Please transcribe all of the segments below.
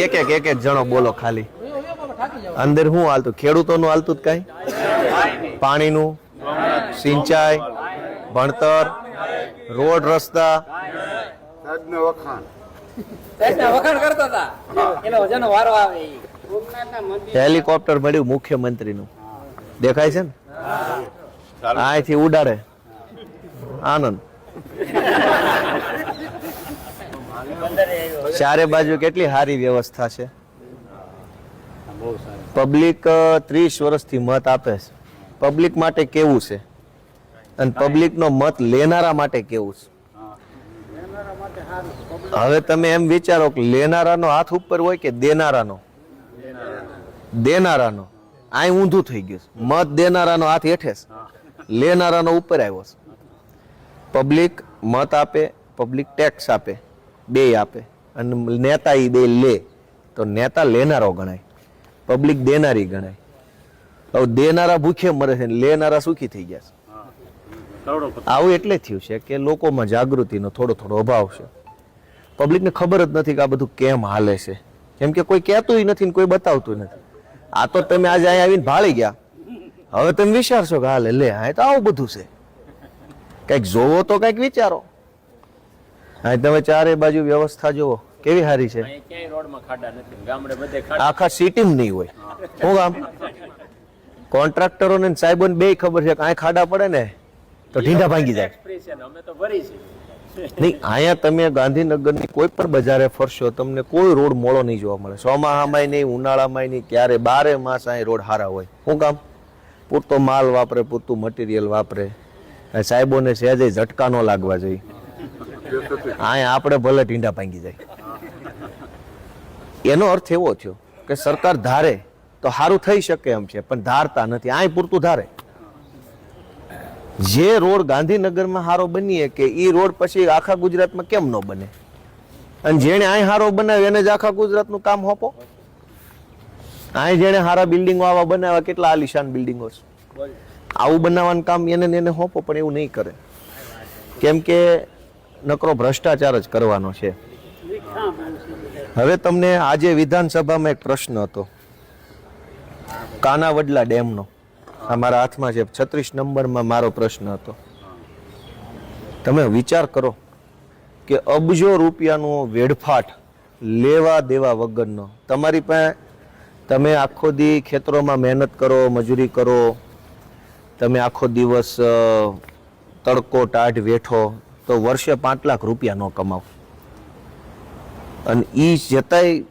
એક જણો બોલો ખાલી. અંદર શું હાલતું? ખેડૂતોનું હાલતું જ કઈ? પાણીનું, સિંચાઈ, ભણતર, રોડ રસ્તા, હેલિકોપ્ટર મળ્યું મુખ્યમંત્રીનું, દેખાય છે ને? અહીંથી ઉડાડે, આનંદ. ચારે બાજુ કેટલી સારી વ્યવસ્થા છે. પબ્લિક 30 વર્ષથી મત આપે છે. પબ્લિક માટે કેવું છે અને પબ્લિક નો મત લેનારા માટે કેવું છે? હવે તમે એમ વિચારો કે લેનારાનો હાથ ઉપર હોય કે દેનારાનો? દેનારાનો. આ ઊંધું થઈ ગયું. મત દેનારાનો હાથ હેઠે છે, લેનારાનો ઉપર આવ્યો છે. પબ્લિક મત આપે, પબ્લિક ટેક્સ આપે, બે આપે, અને નેતા એ બે લે, તો નેતા લેનારો ગણાય, પબ્લિક દેનારી ગણાય. હવે દેનારા ભૂખે મરે છે, લેનારા સુખી થઈ ગયા છે. આવું એટલે થયું છે કે લોકોમાં જાગૃતિનો થોડો અભાવ છે. પબ્લિકને ખબર જ નથી કે આ બધું કેમ હાલે છે, કેમ કે કોઈ કહેતું નથી ને કોઈ બતાવતું નથી. આ તો તમે આજે અહીંયા આવીને ભાળી ગયા, હવે તમે વિચારશો કે હાલે લે હા તો આવું બધું છે. કઈક જોવો તો કઈક વિચારો. હા તમે ચારે બાજુ વ્યવસ્થા જોવો કેવી સારી છે. આખા સિટીમાં નહીં હોય. શું કામ? કોન્ટ્રાક્ટરોને સાહેબોને બે ખબર છે કે આ ખાડા પડે ને તો ઢીંઢા ભાંગી જાય. નહીં, અહીંયા તમે ગાંધીનગરની કોઈ પણ બજારે ફરશો તમને કોઈ રોડ મોળો નહીં જોવા મળે. ચોમાસામાં નહીં, ઉનાળામાં નહીં, ક્યારે 12 માસ અહીં રોડ સારા હોય. શું કામ? પૂરતો માલ વાપરે, પૂરતું મટીરિયલ વાપરે. સાહેબોને સહેજે ઝટકા ન લાગવા જોઈએ. અહીંયા આપણે ભલે ઢીંઢા ભાંગી જાય. એનો અર્થ એવો થયો કે સરકાર ધારે તો સારું થઈ શકે એમ છે, પણ ધારતા નથી. અહીં પૂરતું ધારે. જે રોડ ગાંધીનગરમાં સારો બનીએ કે એ રોડ પછી આખા ગુજરાતમાં કેમ ન બને? અને જેને અહીં સારો બનાવ્યો એને જ આખા ગુજરાતનું કામ હોપો. અહીં જેને સારા બિલ્ડિંગો આવા બનાવ્યા, કેટલા આલિશાન બિલ્ડિંગો છે, આવું બનાવવાનું કામ એને હોપો, પણ એવું નહીં કરે. કેમ કે નકરો ભ્રષ્ટાચાર જ કરવાનો છે. હવે તમને આજે વિધાનસભામાં એક પ્રશ્ન હતો કાનાવડલા ડેમનો. મારા હાથમાં છે 36 નંબરમાં મારો પ્રશ્ન હતો. તમે વિચાર કરો કે અબજો રૂપિયાનો વેડફાટ લેવા દેવા વગરનો. તમારી પાસે તમે આખો દી ખેતરોમાં મહેનત કરો, મજૂરી કરો, તમે આખો દિવસ તડકો ટાઢ વેઠો, તો વર્ષે 5 લાખ રૂપિયા ન કમાવ. અને એ જતાય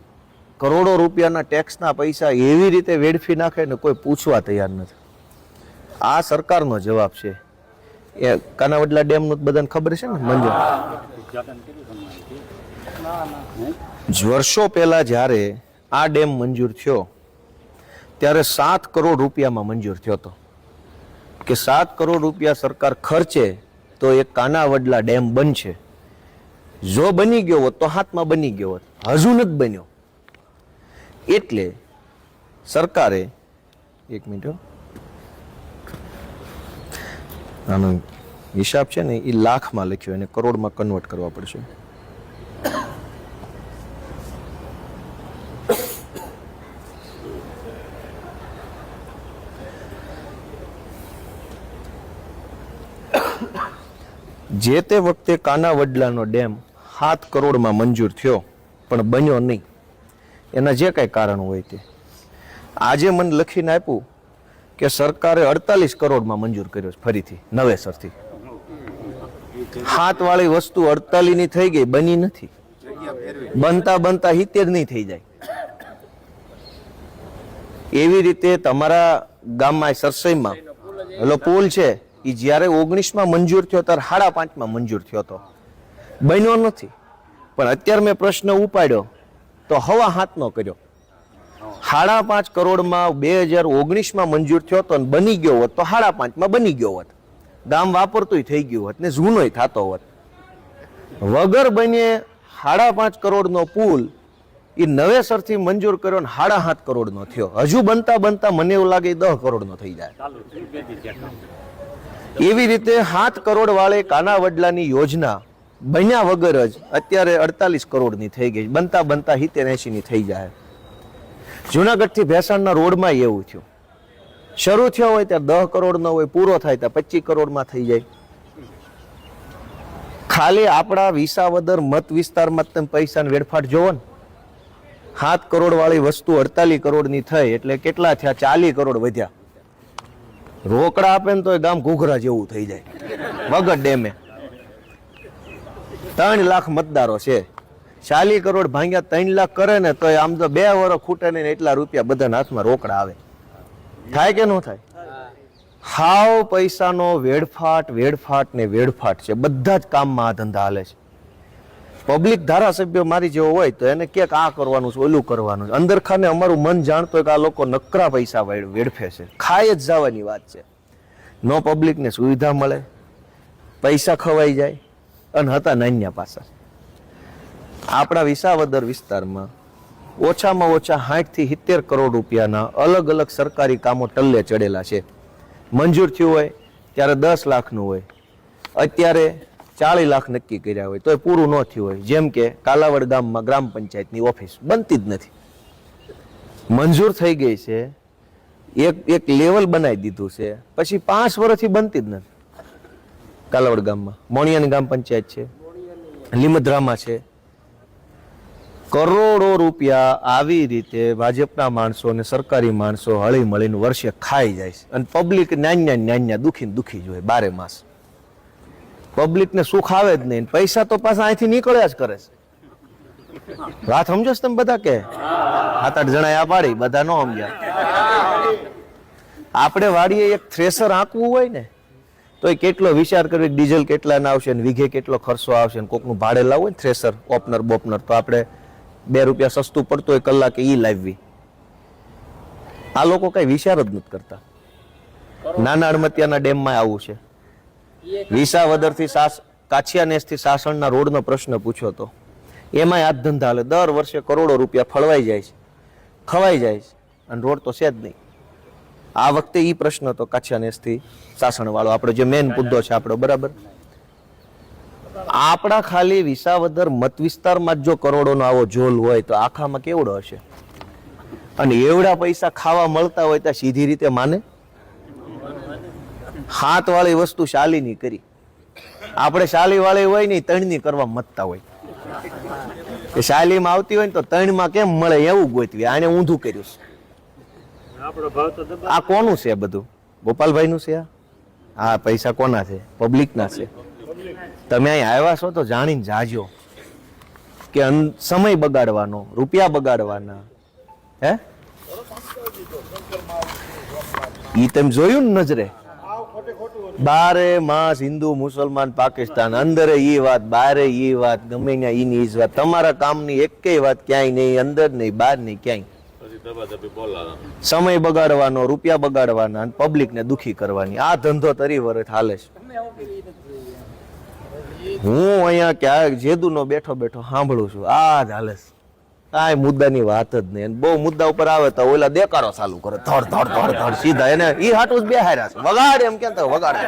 કરોડો રૂપિયાના ટેક્સના પૈસા એવી રીતે વેડફી નાખે ને કોઈ પૂછવા તૈયાર નથી. આ સરકારનો જવાબ છે. એ કાનાવડલા ડેમનું બધાને ખબર છે ને મંજૂર. વર્ષો પહેલા જ્યારે આ ડેમ મંજૂર થયો ત્યારે 7 કરોડ રૂપિયામાં મંજૂર થયો હતો કે 7 કરોડ રૂપિયા સરકાર ખર્ચે તો એક કાનાવડલા ડેમ બનશે. જો બની ગયો હોત તો હાથમાં બની ગયો હોત, હજુ નથી બન્યો. એટલે સરકારે, એક મિનિટ, આનો હિસાબ છે ને એ લાખમાં લખ્યો, એને કરોડમાં કન્વર્ટ કરવા પડશે. જે તે વખતે કાનાવડલાનો ડેમ 7 કરોડમાં મંજૂર થયો પણ બન્યો નહીં. એના જે કાંઈ કારણ હોય તે આજે મને લખીને આપ્યું કે સરકારે 48 કરોડમાં મંજૂર કર્યો છે ફરીથી નવેસરથી. 7 વાળી વસ્તુ 48 ની થઈ ગઈ, બની નથી. બનતા 70 નહીં થઈ જાય. એવી રીતે તમારા ગામમાં સરસઈમાં પેલો પુલ છે એ જ્યારે 19માં મંજૂર થયો ત્યારે 5.5માં મંજૂર થયો હતો, બન્યો નથી. પણ અત્યારે મેં પ્રશ્ન ઉપાડ્યો તો 7.5નો કર્યો. 5.5 કરોડમાં 2019માં મંજૂર થયો હતો, બની ગયો હોત તો 5.5માં બની ગયો હોત, ગામ વાપરતું થઈ ગયું હોત ને જૂનોય થતો હોત. વગર બને 5.5 કરોડનો પુલ એ નવેસરથી મંજૂર કર્યો ને 7.5 કરોડનો થયો. હજુ બનતા મને એવું લાગે 10 કરોડનો થઈ જાય. એવી રીતે 7 કરોડ વાળે કાનાવડલાની યોજના બન્યા વગર જ અત્યારે 48 કરોડની થઈ ગઈ, બનતા બનતા 70-80 ની થઈ જાય. જુનાગઢથી ભેસાણના રોડમાં એવું થયું, શરૂ થયો હોય ત્યાં 10 કરોડનો હોય, પૂરો થાય ત્યાં 25 કરોડમાં થઈ જાય. ખાલી આપણા વિસાવદર મત વિસ્તારમાં તમે પૈસાની વેડફાટ જોવો ને, 7 કરોડ વાળી વસ્તુ 48 કરોડની થઈ એટલે કેટલા થયા? 40 કરોડ વધ્યા. રોકડા આપે ને તો ગામ ઘૂઘરા જેવું થઈ જાય. વગર ડેમે 3 લાખ મતદારો છે, 40 કરોડ ભાંગ્યા 3 લાખ કરે ને તો આમ તો 2 વર્ષ ખૂટે ને એટલા રૂપિયા બધાના હાથમાં રોકડા આવે. થાય કે ન થાય? હાવ પૈસાનો વેડફાટ ને વેડફાટ છે. બધા જ કામમાં આ ધંધા હાલે છે. પબ્લિક ધારાસભ્ય મારી જેવો હોય તો એને ક્યાંક આ કરવાનું છે, ઓલું કરવાનું છે. અંદર ખાને અમારું મન જાણતો હોય કે આ લોકો નકરા પૈસા વેડફે છે, ખાઈ જ જવાની વાત છે. નો પબ્લિકને સુવિધા મળે, પૈસા ખવાઈ જાય અને હતા નાન્યા પાછા. આપણા વિસાવદર વિસ્તારમાં ઓછામાં ઓછા 60 થી 70 કરોડ રૂપિયાના અલગ અલગ સરકારી કામો ટલ્લે ચડેલા છે. મંજૂર થયું હોય ત્યારે 10 લાખનું હોય, અત્યારે 40 લાખ નક્કી કર્યા હોય તો પૂરું ન થયું હોય. જેમ કે કાલાવડ ગામમાં ગ્રામ પંચાયતની ઓફિસ બનતી જ નથી, મંજૂર થઈ ગઈ છે, એક લેવલ બનાવી દીધું છે, પછી 5 વર્ષથી બનતી જ નથી. કાલાવડ ગામમાં મોણિયાની ગ્રામ પંચાયત છે, લીમદ્રામાં છે. કરોડો રૂપિયા આવી રીતે ભાજપના માણસો અને સરકારી માણસો હળી મળીને વર્ષે ખાઈ જાય છે અને પબ્લિક નાન્યા દુખી જોઈએ 12 માસ. પબ્લિકને સુખ આવે જ નહીં, પૈસા તો પાછા અહીંથી નીકળ્યા જ કરે છે. વાત સમજો છો તમે બધા? કે 7-8 જણા આ પાડી, બધા ન સમજ્યા. આપણે વાડીએ એક થ્રેસર આંકવું હોય ને તો એ કેટલો વિચાર કરી, ડીઝલ કેટલા ના આવશે ને વીઘે કેટલો ખર્ચો આવશે ને કોકનું ભાડે લાવવું હોય ને થ્રેસર ઓપનર બોપનર તો આપણે 2 રૂપિયા સસ્તું પડતું હોય કલાકે ઈ લાવવી. આ લોકો કઈ વિચાર જ નથી કરતા. નાના અડમતિયાના ડેમમાં આવું છે. વિસાવદરથી કાછિયાનેસથી સાસણના રોડનો પ્રશ્ન પૂછ્યો તો એમાંય આ ધંધા હાલે. દર વર્ષે કરોડો રૂપિયા ફળવાઈ જાય છે, ખવાઈ જાય છે અને રોડ તો છે જ નહીં. આ વખતે ઈ પ્રશ્ન તો કાછિયાનેસથી સાસણ વાળો આપણો જે મેન મુદ્દો છે આપણો, બરાબર. આપણા ખાલી વિસાવદર મત વિસ્તારમાં જ જો કરોડોનો આવો જોલ હોય તો આખામાં કેવડો હશે? અને એવડા પૈસા ખાવા મળતા હોય ત્યાં સીધી રીતે માને? 7 વાળી વસ્તુ શાલીની કરી, આપણે શાલી વાળી હોય ને 3ની કરવા મતતા હોય. કે શાલીમાં આવતી હોય ને તો 3માં કેમ મળે એવું ગોતવી. આને ઊંધું કર્યું છે. આ કોનું છે બધું? ગોપાલભાઈ નું છે? આ પૈસા કોના છે? પબ્લિક ના છે. તમે અહીં આવ્યા છો તો જાણીને જાજો કે સમય બગાડવાનો, રૂપિયા બગાડવાના. હે ઈ તમે જોયું ને નજરે? 12 માસ હિન્દુ મુસલમાન પાકિસ્તાન, અંદરે ઈ વાત, બારે ઈ વાત, ગમે ત્યાં ઈની ઈ વાત. તમારા કામની એકેય વાત ક્યાંય નહીં, અંદર નહીં, બહાર નહીં, ક્યાંય. સમય બગાડવાનો, રૂપિયા બગાડવાના અને પબ્લિકને દુખી કરવાની. આ ધંધો તરી વર્ષ હાલે છે. હું અહીંયા ક્યાંક જેદુનો બેઠો સાંભળું છું આ જ હાલે છે. કાંઈ મુદ્દાની વાત જ નહીં. બહુ મુદ્દા ઉપર આવે તો ઓલા દેકારો ચાલુ કરે, ધડ સીધા. એને ઈ હાટું જ બેહાર્યા છે. વગાડે એમ કેમ વગાડે.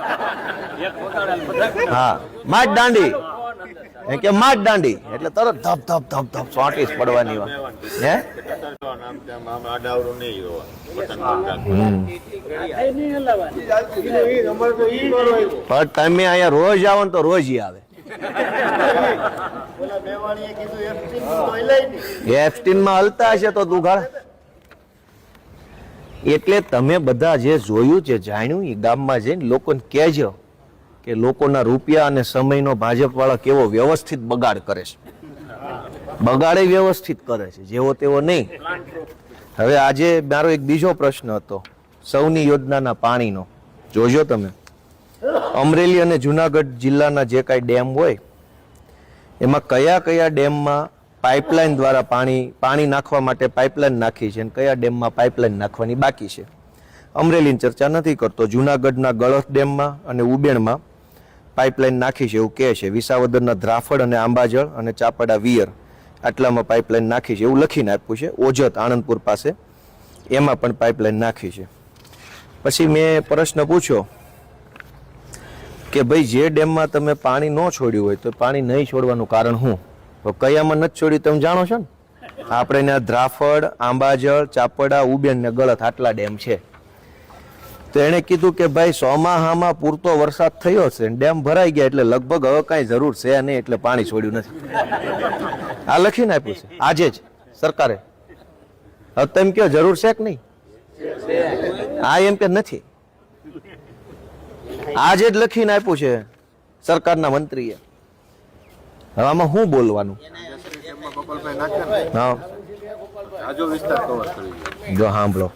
હા, માટ દાંડી એ કે માટ દાંડી એટલે તરત ધપ સોંટીસ પડવાની વાત. હે પણ તમે અહીંયા રોજ આવો ને તો રોજ આવે. એફટીનમાં હલતા હશે તો દુઘાડ. એટલે તમે બધા જે જોયું છે, જાણ્યું, એ ગામમાં જઈને લોકોને કહેજો કે લોકોના રૂપિયા અને સમયનો ભાજપ વાળા કેવો વ્યવસ્થિત બગાડ કરે છે. બગાડે વ્યવસ્થિત કરે છે, જેવો તેવો નહીં. હવે આજે મારો એક બીજો પ્રશ્ન હતો સૌની યોજનાના પાણીનો. જોજો તમે, અમરેલી અને જુનાગઢ જિલ્લાના જે કાંઈ ડેમ હોય એમાં કયા ડેમમાં પાઇપલાઇન દ્વારા પાણી નાખવા માટે પાઇપલાઇન નાખી છે અને કયા ડેમમાં પાઇપલાઇન નાખવાની બાકી છે. અમરેલીની ચર્ચા નથી કરતો. જુનાગઢના ગળથ ડેમમાં અને ઉબેણમાં પાઇપલાઇન નાખી છે એવું કહે છે. વિસાવદરના ધ્રાફડ અને આંબાજળ અને ચાપડા વિયર આટલામાં પાઇપલાઇન નાખી છે એવું લખીને આપ્યું છે. ઓજત આણંદપુર પાસે એમાં પણ પાઇપલાઇન નાખી છે. પછી મેં પ્રશ્ન પૂછ્યો કે ભાઈ જે ડેમમાં તમે પાણી ન છોડ્યું હોય તો પાણી નહીં છોડવાનું કારણ શું? તો કયામાં નથી છોડ્યું તમે જાણો છો ને. આપણે ત્યાં ધ્રાફડ, આંબાજળ, ચાપડા, ઉબેન ને ગળત આટલા ડેમ છે. તો એને કીધું કે ભાઈ ચોમાહામાં પૂરતો વરસાદ થયો છે, ડેમ ભરાઈ ગયા એટલે લગભગ હવે કાંઈ જરૂર છે નહીં, એટલે પાણી છોડ્યું નથી. આ લખીને આપ્યું છે આજે જ સરકારે. હવે તમે કહો જરૂર છે કે નહીં? આ એમ કે નથી, આજે જ લખીને આપ્યું છે સરકારના મંત્રીએ. હવે આમાં શું બોલવાનું? હા જો સાંભળો,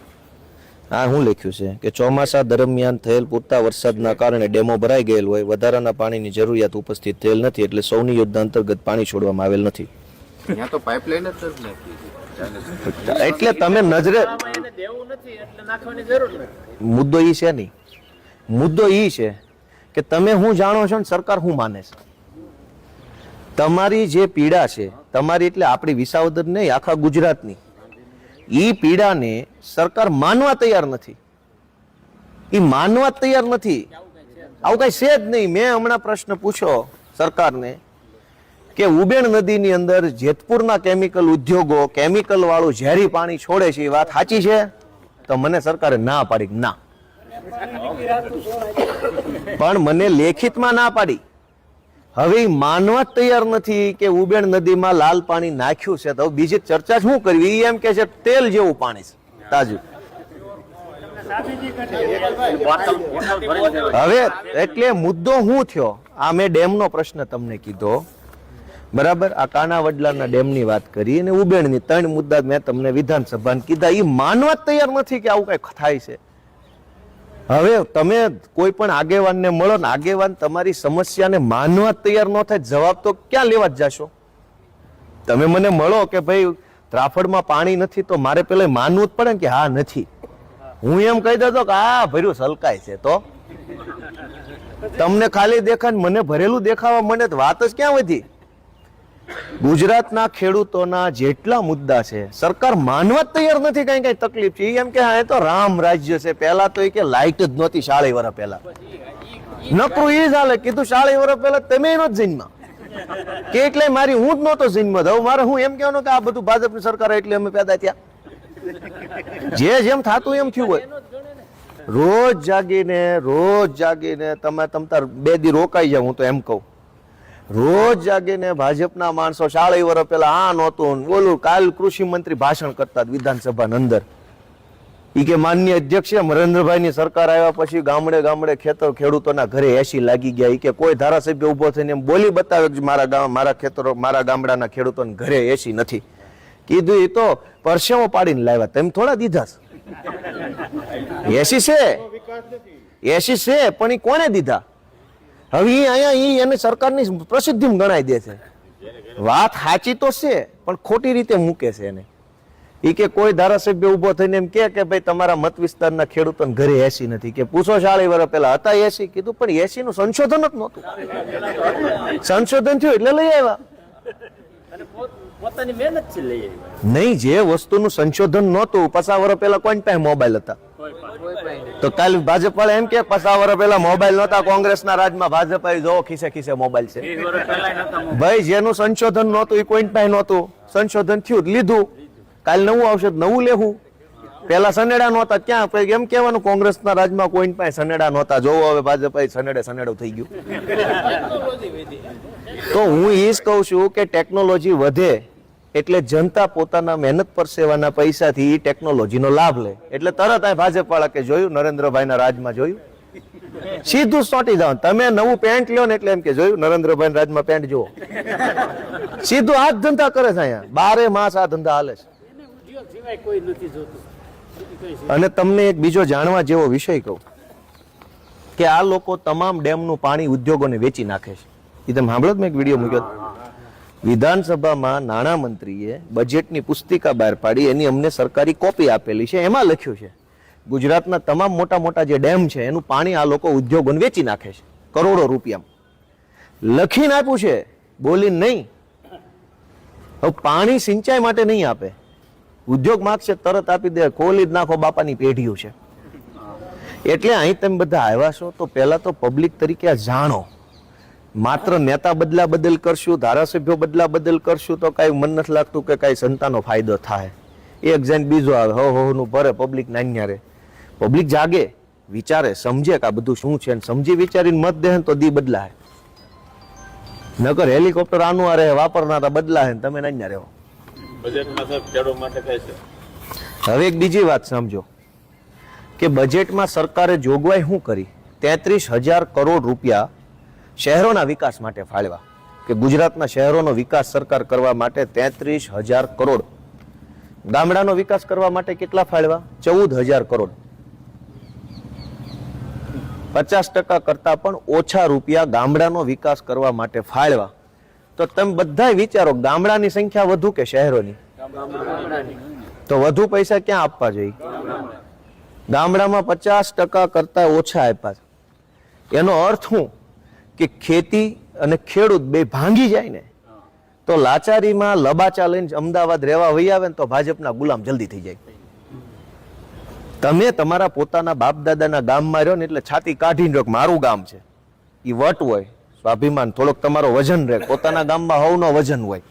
આ શું લખ્યું છે કે ચોમાસા દરમિયાન થયેલ પૂરતા વરસાદના કારણે ડેમો ભરાઈ ગયેલ હોય, વધારાના પાણીની જરૂરિયાત ઉપસ્થિત થયેલ નથી, એટલે સૌની યોજના અંતર્ગત પાણી છોડવામાં આવેલ નથી. એટલે તમે નજરે મુદ્દો ઈ છે નહીં, મુદ્દો ઈ છે કે તમે શું જાણો છો ને સરકાર શું માને છે. તમારી જે પીડા છે, તમારી એટલે આપણી વિસાવદર નહીં, આખા ગુજરાતની ઈ પીડાને સરકાર માનવા તૈયાર નથી. ઈ માનવા તૈયાર નથી. આવું કઈ છે જ નહીં. મેં હમણાં પ્રશ્ન પૂછ્યો સરકારને કે ઉબેણ નદીની અંદર જેતપુરના કેમિકલ ઉદ્યોગો કેમિકલ વાળું ઝેરી પાણી છોડે છે, એ વાત સાચી છે? તો મને સરકારે ના પાડી, ના. પણ મને લેખિતમાં ના પાડી. હવે માનવા જ તૈયાર નથી કે ઉબેણ નદીમાં લાલ પાણી નાખ્યું છે. તો બીજી ચર્ચા શું કરવી? એમ કે છે તેલ જેવું પાણી છે તાજું. હવે એટલે મુદ્દો શું થયો? આ મેં ડેમનો પ્રશ્ન તમને કીધો, બરાબર. આ કાનાવડલાના ડેમની વાત કરી અને ઉબેણની 3 મુદ્દા મેં તમને વિધાનસભાને કીધા. એ માનવા જ તૈયાર નથી કે આવું કઈ થાય છે. હવે તમે કોઈ પણ આગેવાનને મળો ને, આગેવાન તમારી સમસ્યાને માનવા જ તૈયાર ન થાય, જવાબ તો ક્યાં લેવા જ જાશો? તમે મને મળો કે ભાઈ ત્રાફડમાં પાણી નથી, તો મારે પેલા માનવું જ પડે ને કે હા નથી. હું એમ કહી દેતો કે આ ભર્યું સલકાય છે, તો તમને ખાલી દેખાય, મને ભરેલું દેખાવા મને વાત જ ક્યાં વધી? ગુજરાતના ખેડૂતોના જેટલા મુદ્દા છે સરકાર માનવા જ તૈયાર નથી. કઈ કઈ તકલીફ છે એમ કે હા એ તો રામ રાજ્ય છે. પહેલા તો એ કે લાઇટ જ નહોતી 40 વર્ષ પહેલા. નકરું એ ચાલે. કીધું 40 વર્ષ પહેલા તમે નો જ જન્મા કે એટલે મારી હું જ નહોતો જન્મ. હવે મારે હું એમ કહેવાનું કે આ બધું ભાજપની સરકાર એટલે અમે પેદા થયા. જે જેમ થતું એમ થયું હોય. રોજ જાગીને તમે તમતાર 2 દી રોકાઈ જાવ. હું તો એમ કહું, રોજ જાગીને ભાજપના માણસો 40 વર્ષ પહેલા આ નહોતું બોલું. કાલ કૃષિ મંત્રી ભાષણ કરતા વિધાનસભાની અંદર. ઈ કે માનનીય અધ્યક્ષ નરેન્દ્રભાઈ ની સરકાર આવ્યા પછી ગામડે ગામડે ખેડૂતોના ઘરે એસી લાગી ગયા. ઈ કે કોઈ ધારાસભ્ય ઉભો થઈને એમ બોલી બતાવે કે મારા ગામડાના ખેડૂતોને ઘરે એસી નથી. કીધું એ તો પરસેવો પાડીને લાવ્યા, તેમ થોડા દીધા એસી છે પણ એ કોને દીધા? હવે અહીંયા એને સરકારની પ્રસિદ્ધિ ગણાઈ દે છે. વાત સાચી તો છે પણ ખોટી રીતે મૂકે છે એને. એ કે કોઈ ધારાસભ્ય ઉભો થઈને એમ કે ભાઈ તમારા મત વિસ્તારના ખેડૂતોને ઘરે એસી નથી. કે પૂછો 40 વર્ષ પહેલા હતા એસી? કીધું પણ એસી નું સંશોધન જ નહોતું. સંશોધન થયું એટલે લઈ આવ્યા. નહીં, જે વસ્તુનું સંશોધન નહોતું 50 વર્ષ પહેલા કોઈની પાસે મોબાઈલ હતા? તો કાલે ભાજપ વાળા એમ કે 50 વર્ષ પહેલા મોબાઈલ નહોતા, કોંગ્રેસના રાજમાં ભાજપ આવી જો ખિસ્સે ખિસ્સે મોબાઈલ છે. ભાઈ જેનું સંશોધન નહોતું એ કોઈની પાસે નહોતું, સંશોધન થયું લીધું. કાલે નવું આવશે નવું લેવું. પેલા સનેડા નહોતા, ક્યાં એમ કેવાનું કોંગ્રેસના રાજમાં કોઈની પાસે સનેડા નહોતા. જોવો હવે ભાજપ સનેડું થઈ ગયું. તો હું એ જ કહું છું કે ટેકનોલોજી વધે એટલે જનતા પોતાના મહેનત પરસેવાના પૈસાથી એ ટેકનોલોજીનો લાભ લે. એટલે તરત આ ભાજપ વાળા કે જોયું નરેન્દ્રભાઈના રાજમાં જોયું, સીધું સોટી જાવ. તમે નવું પેન્ટ લ્યો ને એટલે એમ કે જોયું નરેન્દ્રભાઈના રાજમાં પેન્ટ જુઓ. સીધું આ જ ધંધા કરે છે અહીંયા. 12 માસ આ ધંધા હાલે છે. અને તમને એક બીજો જાણવા જેવો વિષય કહું કે આ લોકો તમામ ડેમનું પાણી ઉદ્યોગોને વેચી નાખે છે. એ તમે સાંભળો, મેં એક વિડીયો મૂક્યો. વિધાનસભામાં નાણામંત્રીએ બજેટની પુસ્તિકા બહાર પાડી, એની અમને સરકારી કોપી આપેલી છે. એમાં લખ્યું છે ગુજરાતના તમામ મોટા મોટા જે ડેમ છે એનું પાણી આ લોકો ઉદ્યોગોને વેચી નાખે છે કરોડો રૂપિયામાં. લખીને આપ્યું છે, બોલીને નહીં. હવે પાણી સિંચાઈ માટે નહીં આપે, ઉદ્યોગ માગશે તરત આપી દે. ખોલી જ નાખો બાપાની પેઢીઓ છે. એટલે અહીં તમે બધા આવ્યા છો તો પહેલા તો પબ્લિક તરીકે આ જાણો. માત્ર નેતા બદલા બદલ કરશું, ધારાસભ્યો બદલા બદલ કરશું તો કાંઈ મન નથી લાગતું કે કાંઈ સંતાનો ફાયદો થાય. એક જણ બીજો આવે નું ભરે, પબ્લિક નાન્યા રહે. પબ્લિક જાગે, વિચારે, સમજે કે આ બધું શું છે, સમજી વિચારીને મત દે તો દી બદલાય. નકર હેલિકોપ્ટર આનું આ રહે, વાપરનારા બદલાય ને તમે નાન્યા રહો. બજેટમાં સાહેબ ખેડૂત માટે કઈ છે? હવે એક બીજી વાત સમજો કે બજેટમાં સરકારે જોગવાઈ શું કરી? 33,000 કરોડ રૂપિયા શહેરોના વિકાસ માટે ફાળવ્યા. કે ગુજરાતના શહેરોનો વિકાસ સરકાર કરવા માટે 33,000 કરોડ. ગામડાનો વિકાસ કરવા માટે કેટલા ફાળવ્યા? 14,000 કરોડ. 50% કરતા પણ ઓછા રૂપિયા ગામડાનો વિકાસ કરવા માટે ફાળવ્યા. તો તમે બધા વિચારો, ગામડાની સંખ્યા વધુ કે શહેરોની? તો વધુ પૈસા ક્યાં આપવા જોઈએ? ગામડામાં 50% કરતા ઓછા આપ્યા. એનો અર્થ શું કે ખેતી અને ખેડૂત બે ભાંગી જાય ને તો લાચારીમાં લબાચા લઈને અમદાવાદ રહેવા વહી આવે ને તો ભાજપના ગુલામ જલ્દી થઈ જાય. તમે તમારા પોતાના બાપ દાદાના ગામમાં રહ્યો ને એટલે છાતી કાઢીને રહ્યો મારું ગામ છે. એ વટ હોય, સ્વાભિમાન, થોડોક તમારો વજન રહે. પોતાના ગામમાં હવનો વજન હોય.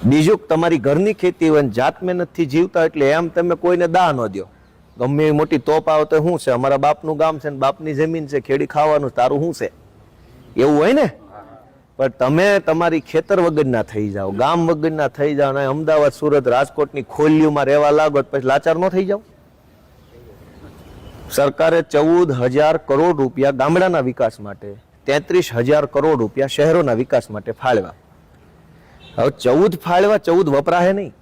બીજું તમારી ઘરની ખેતી હોય, જાત મહેનતથી જીવતા એટલે એમ તમે કોઈને દાહ ન દો. ગમે એવી મોટી તોપ આવે તો શું છે, અમારા બાપનું ગામ છે ને બાપની જમીન છે, ખેડી ખાવાનું, તારું શું છે, એવું હોય ને. પણ તમે તમારી ખેતર વગરના થઈ જાઓ, ગામ વગરના થઈ જાઓ, અને અમદાવાદ, સુરત, રાજકોટની ખોલીઓમાં રહેવા લાગો પછી લાચાર ન થઈ જાઓ. સરકારે 14,000 કરોડ રૂપિયા ગામડાના વિકાસ માટે, 33,000 કરોડ રૂપિયા શહેરોના વિકાસ માટે ફાળવ્યા. હવે 14 ફાળવ્યા, 14 વપરાશે નહીં.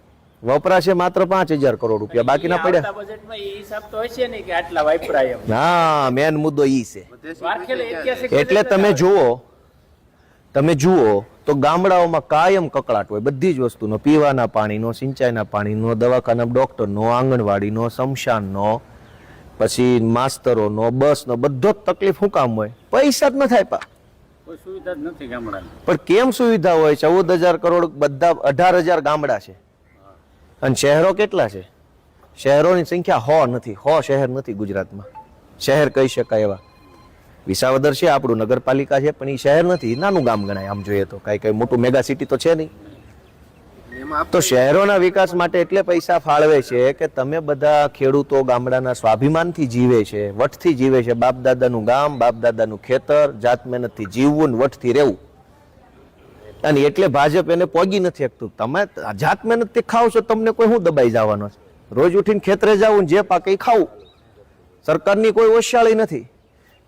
વપરાશે માત્ર 5,000 કરોડ રૂપિયા, બાકીના પડ્યા. હા, મેન મુદ્દો ઈ છે. એટલે તમે જુઓ તો ગામડાઓમાં કાયમ કકળાટ હોય બધી જ વસ્તુનો, પીવાના પાણીનો, સિંચાઈના પાણીનો, દવાખાના ડોક્ટરનો, આંગણવાડીનો, શમશાનનો, પછી માસ્તરોનો, બસનો, બધો જ તકલીફ શું કામ હોય? પૈસા જ નથી આપ્યા. સુવિધા જ નથી ગામડાની. પણ કેમ સુવિધા હોય? 14,000 કરોડ, બધા 18,000 ગામડા છે અને શહેરો કેટલા છે? શહેરોની સંખ્યા 100 નથી. 100 શહેર નથી ગુજરાતમાં. શહેર કહી શકાય એવા વિસાવદર છે, આપણું નગરપાલિકા છે, પણ એ શહેર નથી, નાનું ગામ ગણાય આમ જોઈએ તો. કઈ મોટું મેગા સિટી તો છે નહીં. તો શહેરોના વિકાસ માટે એટલે પૈસા ફાળવે છે કે તમે બધા ખેડૂતો ગામડાના સ્વાભિમાનથી જીવે છે, વટથી જીવે છે. બાપ દાદાનું ગામ, બાપ દાદાનું ખેતર, જાત મહેનતથી જીવવું ને વટથી રહેવું. અને એટલે ભાજપ એને પોગી નથી શકતું. તમે જાત મહેનતથી ખાવ છો, તમને કોઈ શું દબાઈ જવાનો છે? રોજ ઉઠીને ખેતરે જવું, જે પાકે ખાવું. સરકારની કોઈ ઓશિયાળી નથી.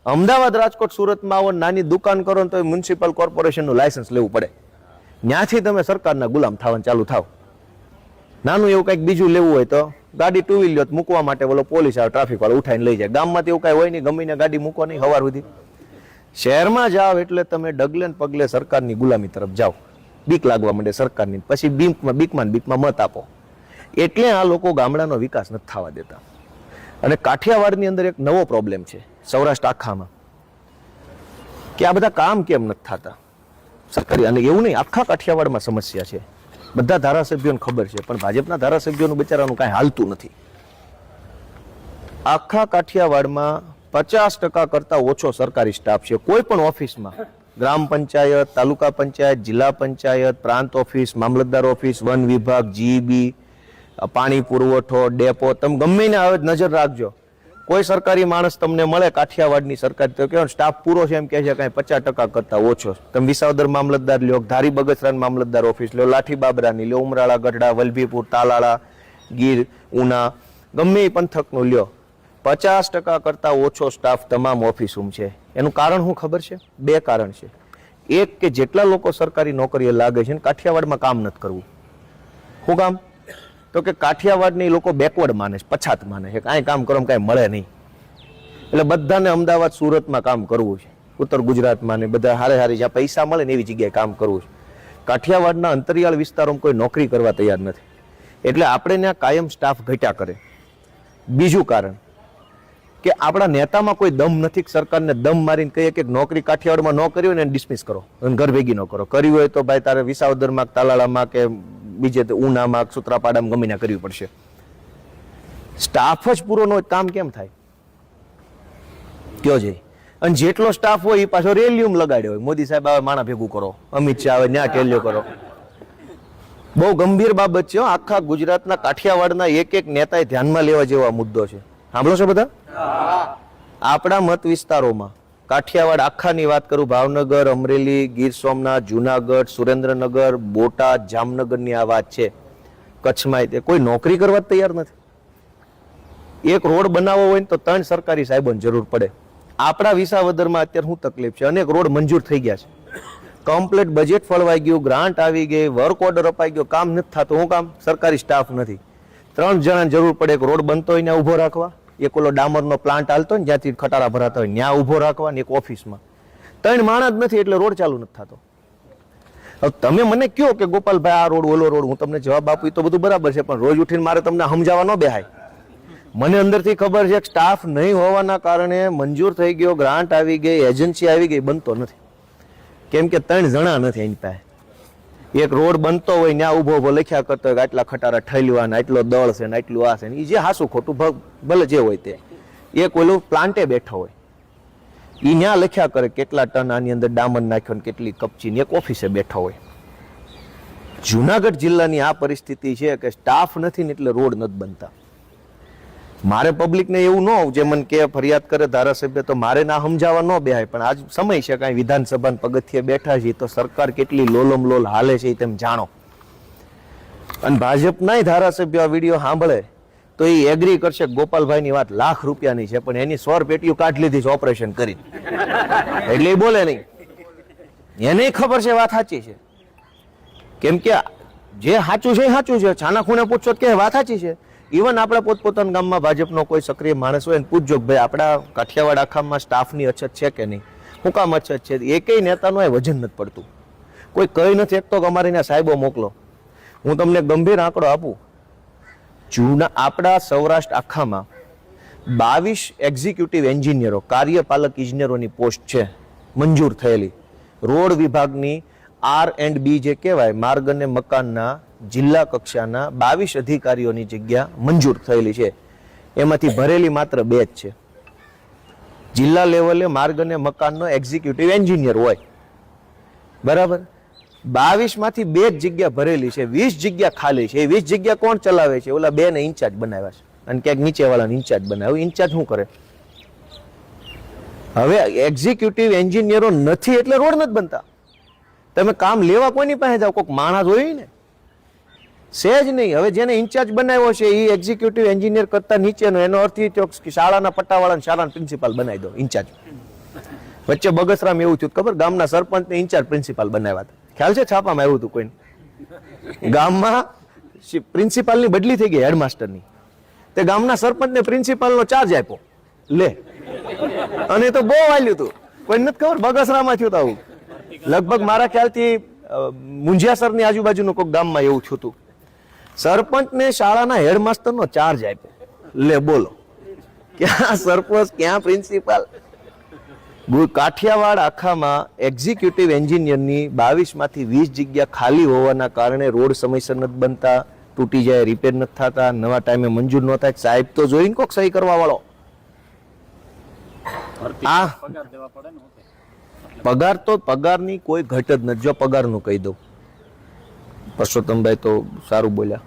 અમદાવાદ, રાજકોટ, સુરતમાં આવો, નાની દુકાન કરો ને તો મ્યુનિસિપલ કોર્પોરેશનનું લાયસન્સ લેવું પડે. ત્યાંથી તમે સરકારના ગુલામ થવાનું ચાલુ થાવ. નાનું એવું કંઈક બીજું લેવું હોય તો ગાડી ટુ વ્હીલર મૂકવા માટે બોલો પોલીસ આવે, ટ્રાફિક વાળો ઉઠાઈને લઈ જાય. ગામમાં એવું કાંઈ હોય નહીં, ગમીને ગાડી મૂકો નહીં સવાર સુધી. શહેરમાં જાઓ એટલે તમે ડગલે ને પગલે સરકારની ગુલામી તરફ જાઓ. બીક લાગવા માંડે સરકારની, પછી બીકમાં મત આપો. એટલે આ લોકો ગામડાનો વિકાસ નથી થવા દેતા. અને કાઠિયાવાડની અંદર એક નવો પ્રોબ્લેમ છે, સૌરાષ્ટ્ર આખામાં, કે આ બધા કામ કેમ નથી થતા સરકારી. અને એવું નહીં, આખા કાઠિયાવાડમાં સમસ્યા છે. બધા ધારાસભ્યોને ખબર છે, પણ ભાજપના ધારાસભ્યોનું બિચારાનું કાંઈ હાલતું નથી. આખા કાઠિયાવાડમાં 50% કરતા ઓછો સરકારી સ્ટાફ છે. કોઈ પણ ઓફિસમાં, ગ્રામ પંચાયત, તાલુકા પંચાયત, જિલ્લા પંચાયત, પ્રાંત ઓફિસ, મામલતદાર ઓફિસ, વન વિભાગ, જીબી, પાણી પુરવઠો, ડેપો, તમે ગમે ને આવે નજર રાખજો. કોઈ સરકારી માણસ તમને મળે કાઠિયાવાડની સરકાર તો કેવો સ્ટાફ પૂરો છે એમ કહે છે, કાંઈ 50% કરતા ઓછો. તમે વિસાવદર મામલતદાર લ્યો, ધારી બગસરાની મામલતદાર ઓફિસ લ્યો, લાઠી બાબરાની લ્યો, ઉમરાળા, ગઢડા, વલભીપુર, તાલાળા, ગીર, ઉના, ગમે એ પંથકનું લ્યો, 50% કરતા ઓછો સ્ટાફ તમામ ઓફિસમાં છે. એનું કારણ શું ખબર છે? 2 કારણ છે. એક કે જેટલા લોકો સરકારી નોકરીએ લાગે છે ને કાઠિયાવાડમાં કામ નથી કરવું. શું કામ? તો કે કાઠિયાવાડની લોકો બેકવર્ડ માને છે, પછાત માને છે, કાંઈ કામ કરો કાંઈ મળે નહીં. એટલે બધાને અમદાવાદ, સુરતમાં કામ કરવું છે, ઉત્તર ગુજરાતમાં ને બધા હારે જ્યાં પૈસા મળે ને એવી જગ્યાએ કામ કરવું છે. કાઠિયાવાડના અંતરિયાળ વિસ્તારોમાં કોઈ નોકરી કરવા તૈયાર નથી. એટલે આપણે ત્યાં કાયમ સ્ટાફ ઘટ્યા કરે. બીજું કારણ કે આપણા નેતામાં કોઈ દમ નથી. સરકારને દમ મારીને કહીએ કે નોકરી કાઠિયાવાડમાં ન કરી હોય ને ડિસમિસ કરો, ઘર ભેગી ન કરો. કર્યું હોય તો ભાઈ તારે વિસાવદરમાં, તાલાળામાં કે બીજે ઉનામાં, સુત્રાપાડામાં ગમીને કરવી પડશે. સ્ટાફ જ પૂરો ન હોય કામ કેમ થાય? કયો છે અને જેટલો સ્ટાફ હોય એ પાછો રેલિયમ લગાડ્યો હોય મોદી સાહેબ આવે માણા ભેગું કરો અમિત શાહ આવે ન્યા ટેલ્યો કરો બહુ ગંભીર બાબત છે આખા ગુજરાતના કાઠિયાવાડના એક એક નેતાએ ધ્યાનમાં લેવા જેવો મુદ્દો છે સાંભળો છો બધા આપણા મત વિસ્તારોમાં કાઠિયાવાડ આખાની વાત કરું ભાવનગર અમરેલી ગીર સોમનાથ જુનાગઢ સુરેન્દ્રનગર બોટાદ જામનગરની આ વાત છે કચ્છમાં તે કોઈ નોકરી કરવા તૈયાર નથી એક રોડ બનાવવો હોય તો 3 સરકારી સાહેબોની જરૂર પડે આપણા વિસાવદરમાં અત્યારે શું તકલીફ છે અનેક રોડ મંજૂર થઈ ગયા છે કમ્પ્લીટ બજેટ ફળવાઈ ગયું ગ્રાન્ટ આવી ગઈ વર્ક ઓર્ડર અપાઈ ગયો કામ નથી થતું હું કામ સરકારી સ્ટાફ નથી 3 જણાની જરૂર પડે એક રોડ બનતો હોય ને ઊભો રાખવા એક ઓલો ડામરનો પ્લાન્ટ હાલતો ને જ્યાંથી ખટારા ભરાતા હોય ત્યાં ઊભો રાખવા ને એક ઓફિસમાં 3 માણસ જ નથી એટલે રોડ ચાલુ નથી થતો હવે તમે મને કહો કે ગોપાલભાઈ આ રોડ ઓલો રોડ હું તમને જવાબ આપું તો બધું બરાબર છે પણ રોજ ઉઠીને મારે તમને સમજાવવા ન બેહાય મને અંદરથી ખબર છે કે સ્ટાફ નહીં હોવાના કારણે મંજૂર થઈ ગયો ગ્રાન્ટ આવી ગઈ એજન્સી આવી ગઈ બનતો નથી કેમ કે 3 જણા નથી એની પાસે એક રોડ બનતો હોય ત્યાં ઉભો ઉભો લખ્યા કરતો હોય આટલા ખટારા ઠલવા ને આટલો દળ છે ને આટલું આ છે ને એ જે હાસું ખોટું ભલે જે હોય તે એક ઓલું પ્લાન્ટે બેઠો હોય એ ત્યાં લખ્યા કરે કેટલા ટન આની અંદર ડામર નાખ્યો ને કેટલી કપચી ને એક ઓફિસે બેઠો હોય જુનાગઢ જિલ્લાની આ પરિસ્થિતિ છે કે સ્ટાફ નથી ને એટલે રોડ નથી બનતા મારે પબ્લિકને એવું ન હોવું જે મને કે ફરિયાદ કરે ધારાસભ્ય તો મારે ના સમજાવવા ન બેહાય પણ આજ સમય છે કાંઈ વિધાનસભાના પગથિયે બેઠા છે તો સરકાર કેટલી લોલમ લોલ હાલે છે એ તેમ જાણો અને ભાજપના ધારાસભ્ય આ વિડીયો સાંભળે તો એ એગ્રી કરશે ગોપાલભાઈની વાત લાખ રૂપિયાની છે પણ એની 100 પેટીઓ કાઢી લીધી છે ઓપરેશન કરી એટલે એ બોલે નહીં એને ખબર છે વાત સાચી છે કેમ કે જે સાચું છે એ સાચું છે છાના ખૂણે પૂછશો કે વાત સાચી છે ઇવન આપણા પોતપોતાના ગામમાં ભાજપનો કોઈ સક્રિય માણસ હોય ને પૂછજો કે ભાઈ આપણા કાઠિયાવાડ આખામાં સ્ટાફની અછત છે કે નહીં શું કામ અછત છે એકેય નેતાનું વજન નથી પડતું કોઈ કઈ નથી એક તો અમારે ત્યાં સાહેબો મોકલો હું તમને ગંભીર આંકડો આપું આપણા સૌરાષ્ટ્ર આખામાં 22 એક્ઝિક્યુટિવ એન્જિનિયરો કાર્યપાલક ઇજનેરોની પોસ્ટ છે મંજૂર થયેલી રોડ વિભાગની R&B જે કહેવાય માર્ગ અને મકાનના જિલ્લા કક્ષાના 22 અધિકારીઓની જગ્યા મંજૂર થયેલી છે એમાંથી ભરેલી માત્ર 2 જ છે જિલ્લા લેવલે માર્ગ અને મકાનનો એક્ઝિક્યુટિવ એન્જિનિયર હોય બરાબર 22 માંથી 2 જ જગ્યા ભરેલી છે 20 જગ્યા ખાલી છે એ 20 જગ્યા કોણ ચલાવે છે ઓલા 2 ને ઇન્ચાર્જ બનાવ્યા છે અને ક્યાંક નીચે વાળાને ઇન્ચાર્જ બનાવ્યો ઇન્ચાર્જ શું કરે હવે એક્ઝિક્યુટિવ એન્જિનિયરો નથી એટલે રોડ નથી બનતા તમે કામ લેવા કોઈની પાસે જાવ કોઈક માણસ હોય ને સહેજ નહીં હવે જેને ઇન્ચાર્જ બનાવ્યો છે એ એક્ઝિક્યુટિવ એન્જિનિયર કરતા નીચેનો એનો અર્થ એ થયો કે શાળાના પટ્ટાવાળાને શાળાના પ્રિન્સિપાલ બનાવી દો ઇન્ચાર્જ વચ્ચે બગસરામ એવું થયું ખબર ગામના સરપંચને ઇન્ચાર્જ પ્રિન્સિપાલ બનાવ્યા હતા ખ્યાલ છે છાપામાં આવ્યું હતું કોઈને ગામમાં પ્રિન્સિપાલની બદલી થઈ ગઈ હેડમાસ્ટરની તે ગામના સરપંચને પ્રિન્સિપાલનો ચાર્જ આપ્યો લે અને તો બહુ વાલ્યું હતું કોઈને નથી ખબર બગસરામાં થયું આવું લગભગ મારા ખ્યાલથી મુંજિયાસરની આજુબાજુનું કોઈ ગામમાં એવું થયું હતું સરપંચને શાળાના હેડમાસ્ટરનો ચાર્જ આપ્યો લે બોલો ક્યાં સરપંચ ક્યાં પ્રિન્સિપાલ કાઠિયાવાડ આખામાં એક્ઝિક્યુટિવ એન્જિનિયરની 22 માંથી 20 જગ્યા ખાલી હોવાના કારણે રોડ સમયસર નથી બનતા તૂટી જાય રિપેર નથી થતા નવા ટાઈમે મંજૂર ન થાય સાહેબ તો જોઈને કોક સહી કરવા વાળો આ પગાર તો પગારની કોઈ ઘટ જ નથી જો પગારનું કહી દઉં પરસોત્તમભાઈ તો સારું બોલ્યા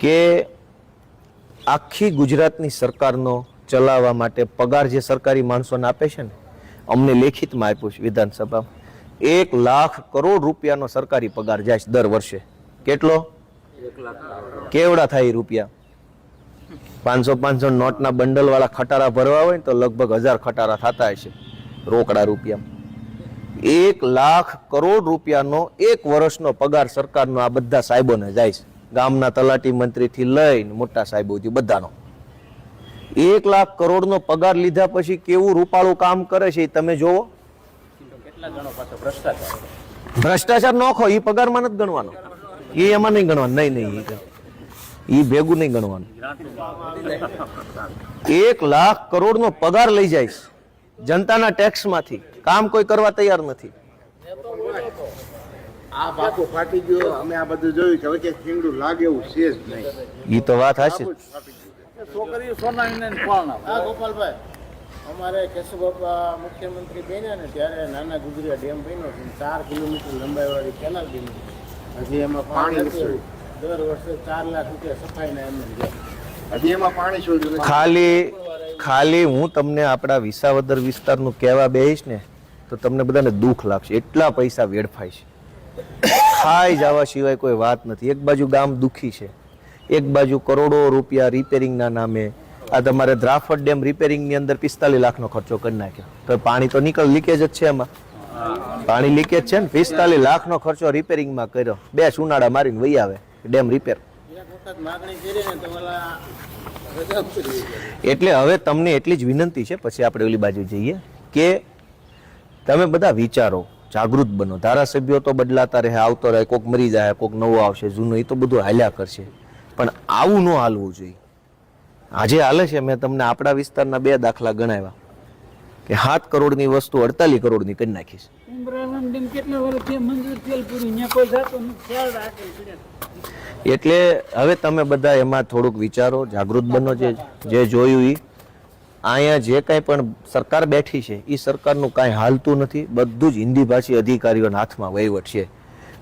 કે આખી ગુજરાતની સરકારનો ચલાવવા માટે પગાર જે સરકારી માણસોને આપે છે ને અમને લેખિતમાં આપ્યું છે વિધાનસભામાં 1 લાખ કરોડ રૂપિયાનો સરકારી પગાર જાય છે દર વર્ષે કેટલો 1 લાખ કેવડા થાય એ રૂપિયા 500 નોટના બંડલ વાળા ખટારા ભરવા હોય ને તો લગભગ 1000 ખટારા થતા હશે રોકડા રૂપિયા 1 લાખ કરોડ રૂપિયાનો 1 વર્ષનો પગાર સરકારનો આ બધા સાહેબોને જાય છે ગામના તલાટી મંત્રીથી લઈને મોટા સાહેબો સુધી બધાનો 1 લાખ કરોડનો પગાર લીધા પછી કેવું રૂપાળું કામ કરે છે તમે જોવો ભ્રષ્ટાચાર નોખો એ પગારમાં નથી ગણવાનો એ એમાં નહીં ગણવાનું નહીં એ ભેગું નહીં ગણવાનું 1 લાખ કરોડનો પગાર લઈ જાય જનતાના ટેક્સ માંથી કામ કોઈ કરવા તૈયાર નથી આ બાકો ફાટી ગયો અમે આ બધું જોયું કે હવે કે ખીંગડું લાગે એવું છે જ નહીં એ તો વાત હશે છોકરી સોનાની કોણ આ ગોપાલભાઈ અમારે કેશુબાપા મુખ્યમંત્રી બન્યા ને ત્યારે નાના ગુજરિયા ડેમ બન્યો છે 4 કિલોમીટર લંબાઈવાળી કેનાલ બની હજી એમાં પાણી નથી. દર વર્ષે 4 લાખ રૂપિયા સફાઈના એમને જાય. હજી એમાં પાણી છોડ્યું નથી. ખાલી હું તમને આપણા વિસાવદર વિસ્તારનું કહેવા બેહીશ ને તો તમને બધાને દુઃખ લાગશે. એટલા પૈસા વેડફાય છે, ખાઈ જવા સિવાય કોઈ વાત નથી. એક બાજુ ગામ દુઃખી છે, એક બાજુ કરોડો રૂપિયા રિપેરિંગના નામે આ તમારે દ્રાફડ ડેમ રિપેરિંગની અંદર 45 લાખનો ખર્ચો કરી નાખ્યો. તો પાણી તો લીકેજ જ છે, એમાં પાણી લીકેજ છે ને. 45 લાખનો ખર્ચો રિપેરિંગમાં કર્યો, 2 સુનાડા મારીને વહી આવે ડેમ રિપેર. એક વખત માગણી કરી ને તો ઓલા રજા કરી. એટલે હવે તમને એટલી જ વિનંતી છે, પછી આપણે ઓલી બાજુ જઈએ, કે તમે બધા વિચારો, જાગૃત બનો. ધારાસભ્યો તો બદલાતા રહે, આવતો રહે, કોક મરી જાય, કોક નવો આવશે, જૂનો, એ તો બધું હાલ્યા કરશે. પણ આવું ન હાલવું જોઈએ. આજે હાલે છે, મેં તમને આપણા વિસ્તારના 2 દાખલા ગણાવ્યા કે 7 કરોડની વસ્તુ 48 કરોડની કરી નાખીશ. એટલે હવે તમે બધા એમાં થોડુંક વિચારો, જાગૃત બનો. જે જોયું એ અહીંયા જે કાંઈ પણ સરકાર બેઠી છે એ સરકારનું કાંઈ હાલતું નથી. બધું જ હિન્દી ભાષી અધિકારીઓના હાથમાં વહીવટ છે,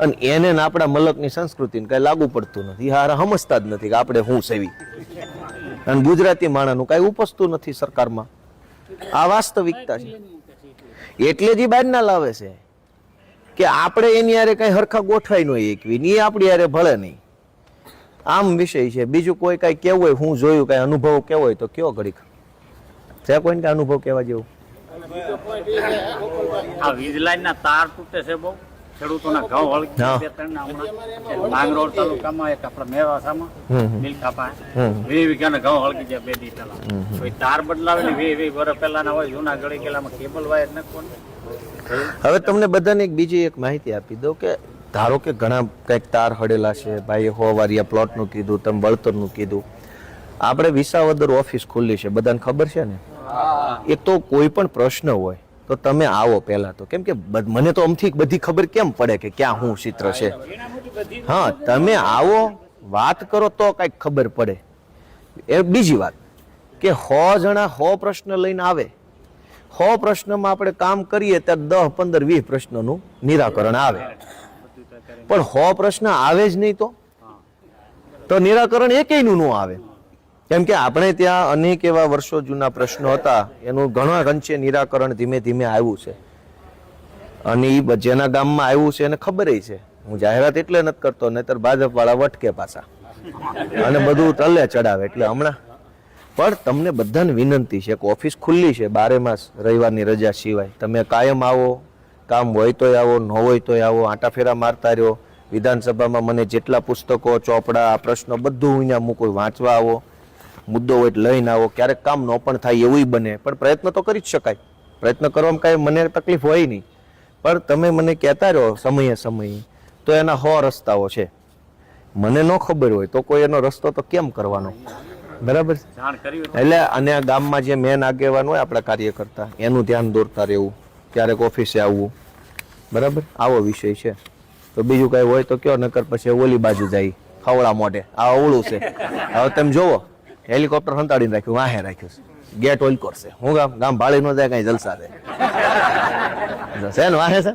અને એને ને આપણા મલકની સંસ્કૃતિને કાંઈ લાગુ પડતું નથી. હારા સમજતા જ નથી કે આપણે શું સેવી, અને ગુજરાતી માણસનું કાંઈ ઉપસતું નથી સરકારમાં. આ વાસ્તવિકતા છે. એટલે જ બહાર ના લાવે છે કે આપણે એની યારે કાંઈ હરખા ગોઠવાય ન એકવી, એ આપણી યારે ભળે નહીં. આમ વિષય છે. બીજું કોઈ કાંઈ કેવું હોય, હું જોયું કાંઈ અનુભવ કેવો હોય તો કયો ઘડીક છે, કોઈને કાંઈ અનુભવ કહેવા જેવું? આ વીજ લાઈન ના તાર તૂટે છે બહુ, ખેડૂતોના ઘઉં હળગી હા. ગયા. 2-3 ના હમણાં માંગરોળ તાલુકામાં એક આપણા મેવાસામાં મિલકા પાસે 20 વીઘાના ઘઉં હળગી ગયા 2 દી પહેલા. કોઈ તાર બદલાવેલી 20 વર્ષ પહેલાના હોય, જૂના ગળી ગયેલામાં કેબલ વાયર નાખવાનું. હવે તમને બધાને બીજી એક માહિતી આપી દઉં કે ધારો કે ઘણા કંઈક તાર હડેલા છે, ભાઈએ 100 વારિયા પ્લોટનું કીધું, તમે બળતરનું કીધું. આપણે વિસાવદર ઓફિસ ખુલ્લી છે, બધાને ખબર છે ને. એ તો કોઈ પણ પ્રશ્ન હોય તો તમે આવો પહેલા તો, કેમ કે મને તો અમથી બધી ખબર કેમ પડે કે ક્યાં શું ચિત્ર છે. હા, તમે આવો, વાત કરો તો કંઈક ખબર પડે. એ બીજી વાત કે 100 જણા 100 પ્રશ્ન લઈને આવે, 100 પ્રશ્નમાં આપણે કામ કરીએ ત્યારે 10, 15, 20 પ્રશ્નોનું નિરાકરણ આવે. પણ 100 પ્રશ્ન આવે જ નહીં તો નિરાકરણ એકેયનું ન આવે. કેમ કે આપણે ત્યાં અનેક એવા વર્ષો જૂના પ્રશ્નો હતા, એનું ઘણા અંશે નિરાકરણ ધીમે ધીમે આવ્યું છે. અને એ જેના ગામમાં આવ્યું છે એને ખબર છે. હું જાહેરાત એટલે નથી કરતો, નહીતર ભાજપ વાળા વટકે પાછા અને બધું તલે ચડાવે. એટલે હમણાં પણ તમને બધાને વિનંતી છે કે ઓફિસ ખુલ્લી છે 12 માસ, રવિવારની રજા સિવાય. તમે કાયમ આવો, કામ હોય તોય આવો, ન હોય તોય આવો, આંટા ફેરા મારતા રહ્યો. વિધાનસભામાં મને જેટલા પુસ્તકો, ચોપડા, પ્રશ્નો બધું અહીંયા મૂકો, વાંચવા આવો, મુદ્દો હોય લઈને આવો. ક્યારેક કામ ન પણ થાય એવું બને, પણ પ્રયત્ન તો કરી જ શકાય. પ્રયત્ન કરવામાં કાંઈ મને તકલીફ હોય નહીં, પણ તમે મને કહેતા રહો સમયે સમયે, તો એના 100 રસ્તાઓ છે. મને ન ખબર હોય તો કોઈ એનો રસ્તો તો કેમ કરવાનો, બરાબર? એટલે અને આ ગામમાં જે મેન આગેવાન હોય આપણા કાર્યકર્તા, એનું ધ્યાન દોરતા રહેવું, ક્યારેક ઓફિસે આવવું, બરાબર? આવો વિષય છે. તો બીજું કાંઈ હોય તો કયો, નકર પછી ઓલી બાજુ જાય ખવડા મોઢે. આ અવળું છે. હવે તમે જોવો, હેલિકોપ્ટર હંતાડીને રાખ્યું, વાહે રાખ્યું છે, ગેટ ઓઇલ કરશે. હું ગામ ભાળી ન જાય, કાંઈ જલસા છે ને વાહે છે.